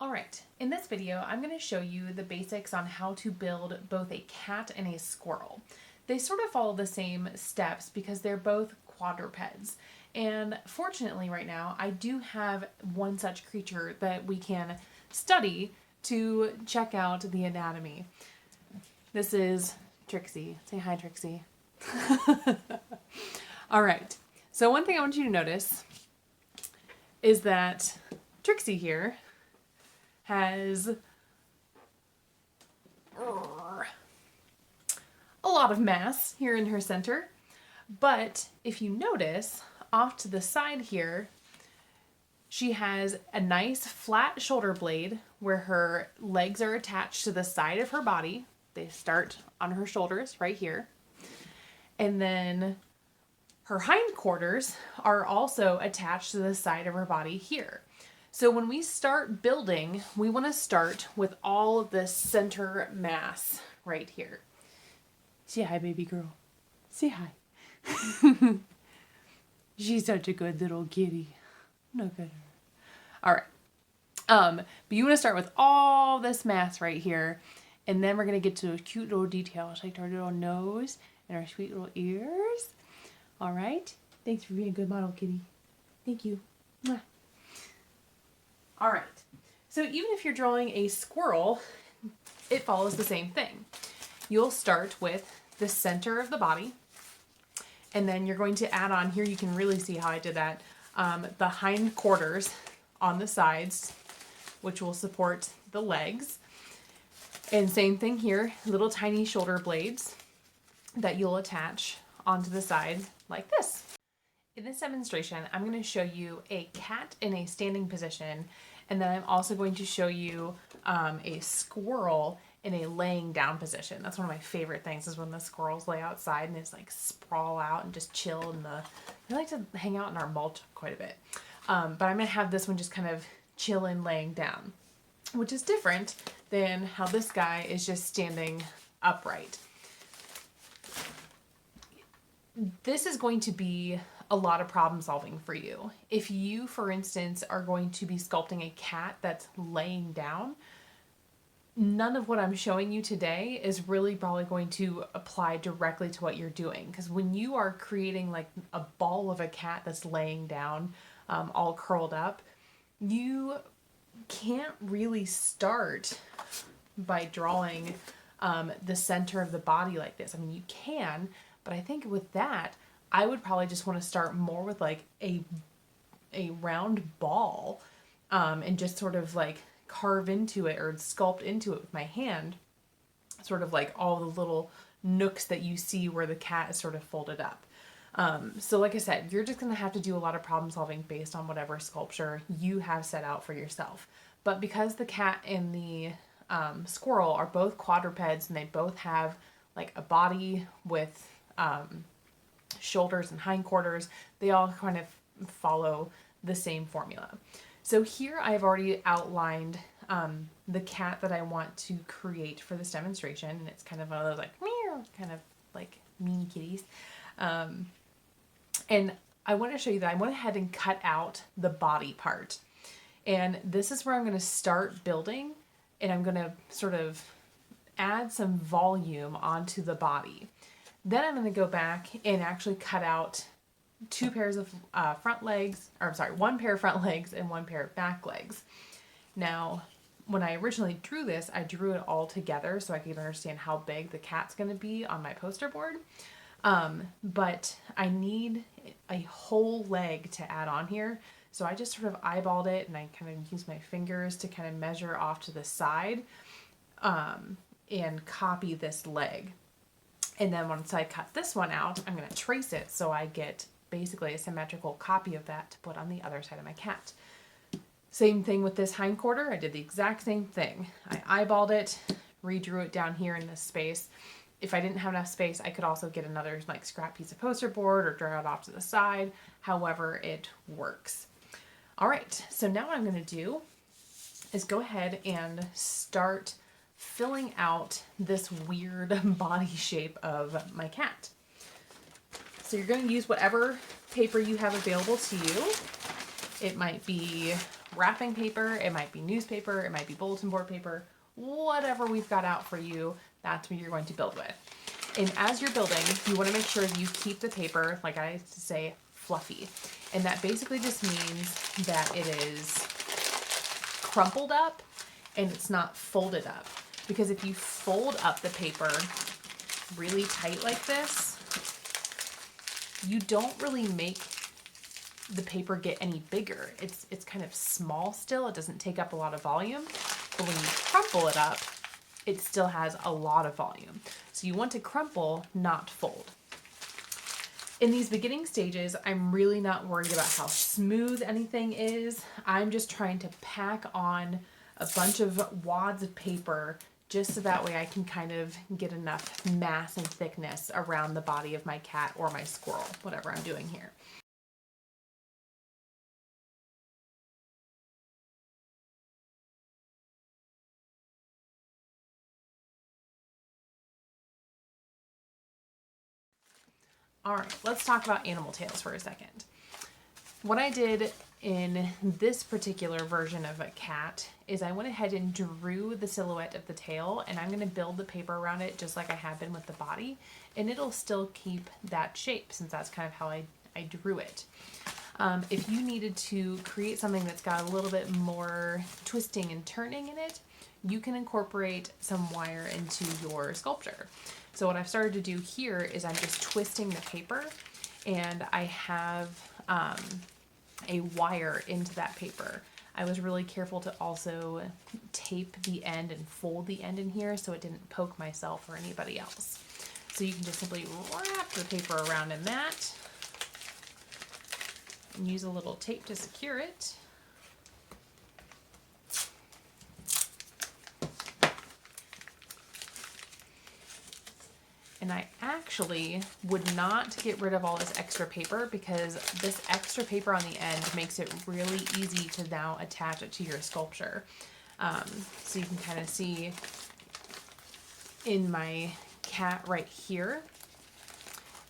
All right, in this video, I'm going to show you the basics on how to build both a cat and a squirrel. They sort of follow the same steps because they're both quadrupeds. And fortunately right now, I do have one such creature that we can study to check out the anatomy. This is Trixie. Say hi, Trixie. All right, so one thing I want you to notice is that Trixie here has a lot of mass here in her center. But if you notice, off to the side here, she has a nice flat shoulder blade where her legs are attached to the side of her body. They start on her shoulders right here. And then her hindquarters are also attached to the side of her body here. So when we start building, we want to start with all of this center mass right here. Say hi, baby girl. Say hi. She's such a good little kitty. Look at her. All right. But you want to start with all this mass right here, and then we're going to get to cute little details like our little nose and our sweet little ears. All right. Thanks for being a good model, kitty. Thank you. Mwah. All right, so even if you're drawing a squirrel, it follows the same thing. You'll start with the center of the body, and then you're going to add on here, you can really see how I did that, the hindquarters on the sides, which will support the legs. And same thing here, little tiny shoulder blades that you'll attach onto the side like this. In this demonstration, I'm going to show you a cat in a standing position, and then I'm also going to show you a squirrel in a laying down position. That's one of my favorite things, is when the squirrels lay outside and just like sprawl out and just chill in the, they like to hang out in our mulch quite a bit. But I'm going to have this one just kind of chilling laying down, which is different than how this guy is just standing upright. This is going to be a lot of problem solving for you. If you, for instance, are going to be sculpting a cat that's laying down, none of what I'm showing you today is really probably going to apply directly to what you're doing. Because when you are creating like a ball of a cat that's laying down, all curled up, you can't really start by drawing the center of the body like this. I mean, you can, but I think with that, I would probably just want to start more with like a round ball and just sort of like carve into it or sculpt into it with my hand, sort of like all the little nooks that you see where the cat is sort of folded up. So like I said, you're just going to have to do a lot of problem solving based on whatever sculpture you have set out for yourself. But because the cat and the squirrel are both quadrupeds and they both have like a body with shoulders and hindquarters, they all kind of follow the same formula. So here I've already outlined the cat that I want to create for this demonstration, and it's kind of one of those like meow, kind of like mean kitties. And I want to show you that I went ahead and cut out the body part, and this is where I'm going to start building, and I'm going to sort of add some volume onto the body. Then I'm going to go back and actually cut out two pairs of one pair of front legs and one pair of back legs. Now, when I originally drew this, I drew it all together so I could understand how big the cat's going to be on my poster board. But I need a whole leg to add on here. So I just sort of eyeballed it, and I kind of used my fingers to kind of measure off to the side and copy this leg. And then once I cut this one out, I'm going to trace it so I get basically a symmetrical copy of that to put on the other side of my cat. Same thing with this hindquarter. I did the exact same thing. I eyeballed it, redrew it down here in this space. If I didn't have enough space, I could also get another like scrap piece of poster board or draw it off to the side, however it works. All right, so now what I'm going to do is go ahead and start filling out this weird body shape of my cat. So you're going to use whatever paper you have available to you. It might be wrapping paper, it might be newspaper, it might be bulletin board paper, whatever we've got out for you, that's what you're going to build with. And as you're building, you want to make sure you keep the paper, like I used to say, fluffy. And that basically just means that it is crumpled up and it's not folded up. Because if you fold up the paper really tight like this, you don't really make the paper get any bigger. It's kind of small still. It doesn't take up a lot of volume. But when you crumple it up, it still has a lot of volume. So you want to crumple, not fold. In these beginning stages, I'm really not worried about how smooth anything is. I'm just trying to pack on a bunch of wads of paper just so that way I can kind of get enough mass and thickness around the body of my cat or my squirrel, whatever I'm doing here. All right, let's talk about animal tails for a second. What I did in this particular version of a cat is I went ahead and drew the silhouette of the tail, and I'm going to build the paper around it just like I have been with the body, and it'll still keep that shape since that's kind of how I drew it. If you needed to create something that's got a little bit more twisting and turning in it, you can incorporate some wire into your sculpture. So what I've started to do here is I'm just twisting the paper, and I have a wire into that paper. I was really careful to also tape the end and fold the end in here so it didn't poke myself or anybody else. So you can just simply wrap the paper around in that and use a little tape to secure it. And I actually would not get rid of all this extra paper because this extra paper on the end makes it really easy to now attach it to your sculpture. So you can kind of see in my cat right here,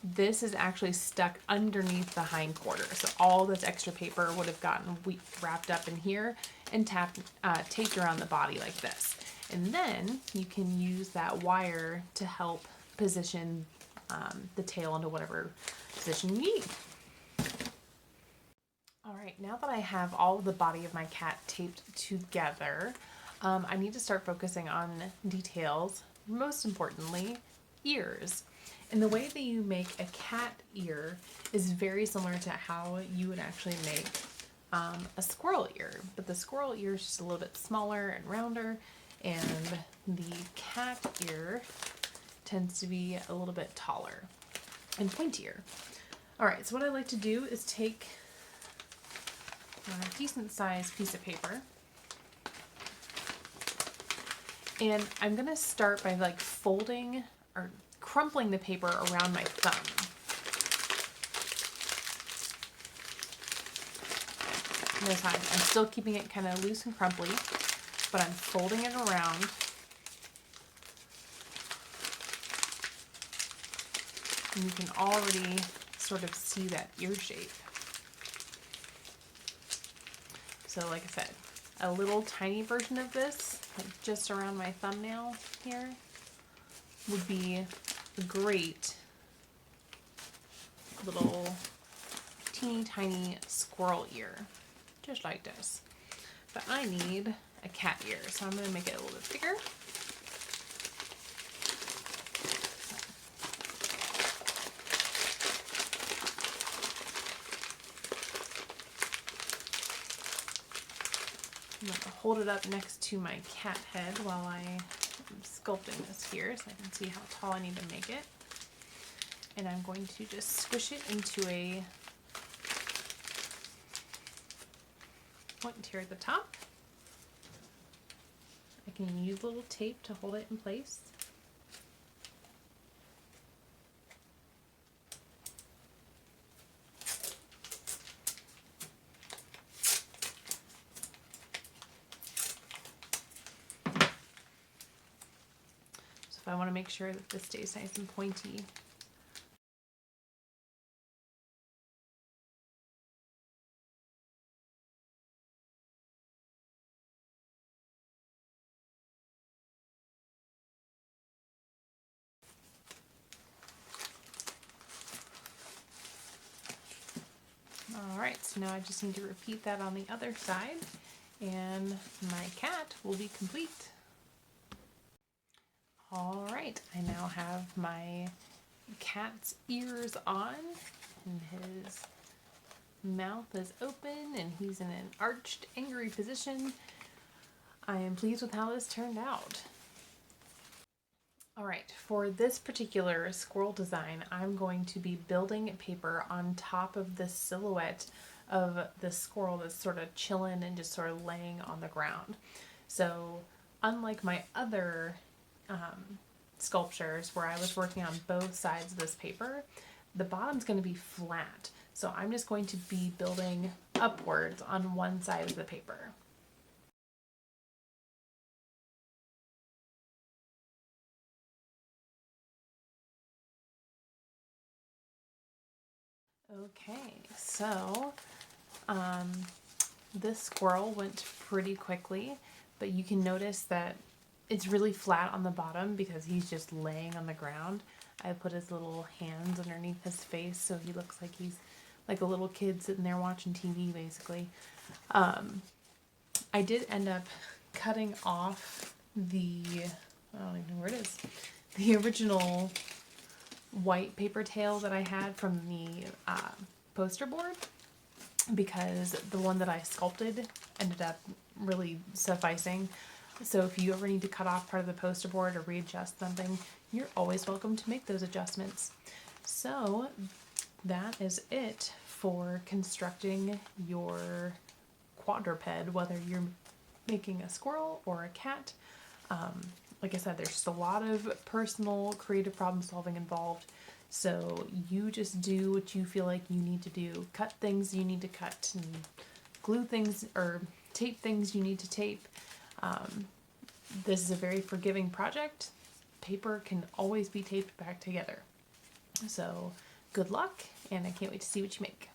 this is actually stuck underneath the hindquarter. So all this extra paper would have gotten wrapped up in here and taped around the body like this. And then you can use that wire to help position the tail into whatever position you need. All right, now that I have all of the body of my cat taped together, I need to start focusing on details, most importantly, ears. And the way that you make a cat ear is very similar to how you would actually make a squirrel ear, but the squirrel ear is just a little bit smaller and rounder, and the cat ear tends to be a little bit taller and pointier. All right, so what I like to do is take a decent sized piece of paper, and I'm gonna start by like folding or crumpling the paper around my thumb. Notice I'm still keeping it kind of loose and crumply, but I'm folding it around. And you can already sort of see that ear shape. So like I said, a little tiny version of this, like just around my thumbnail here, would be a great little teeny tiny squirrel ear, just like this. But I need a cat ear, so I'm going to make it a little bit bigger. I'm going to hold it up next to my cat head while I'm sculpting this here so I can see how tall I need to make it. And I'm going to just squish it into a point here at the top. I can use a little tape to hold it in place. So if I want to make sure that this stays nice and pointy, All right, so now I just need to repeat that on the other side, and my cat will be complete. All right, I now have my cat's ears on, and his mouth is open, and he's in an arched, angry position. I am pleased with how this turned out. All right, for this particular squirrel design, I'm going to be building paper on top of this silhouette of the squirrel that's sort of chilling and just sort of laying on the ground. So unlike my other sculptures where I was working on both sides of this paper, the bottom's going to be flat. So I'm just going to be building upwards on one side of the paper. Okay, so this squirrel went pretty quickly, but you can notice that it's really flat on the bottom because he's just laying on the ground. I put his little hands underneath his face so he looks like he's like a little kid sitting there watching TV, basically. I did end up cutting off the, I don't even know where it is, the original white paper tail that I had from the poster board, because the one that I sculpted ended up really sufficing. So if you ever need to cut off part of the poster board or readjust something, you're always welcome to make those adjustments. So that is it for constructing your quadruped, whether you're making a squirrel or a cat. Like I said, there's just a lot of personal creative problem solving involved. So you just do what you feel like you need to do. Cut things you need to cut, and glue things or tape things you need to tape. This is a very forgiving project. Paper can always be taped back together. So good luck, and I can't wait to see what you make.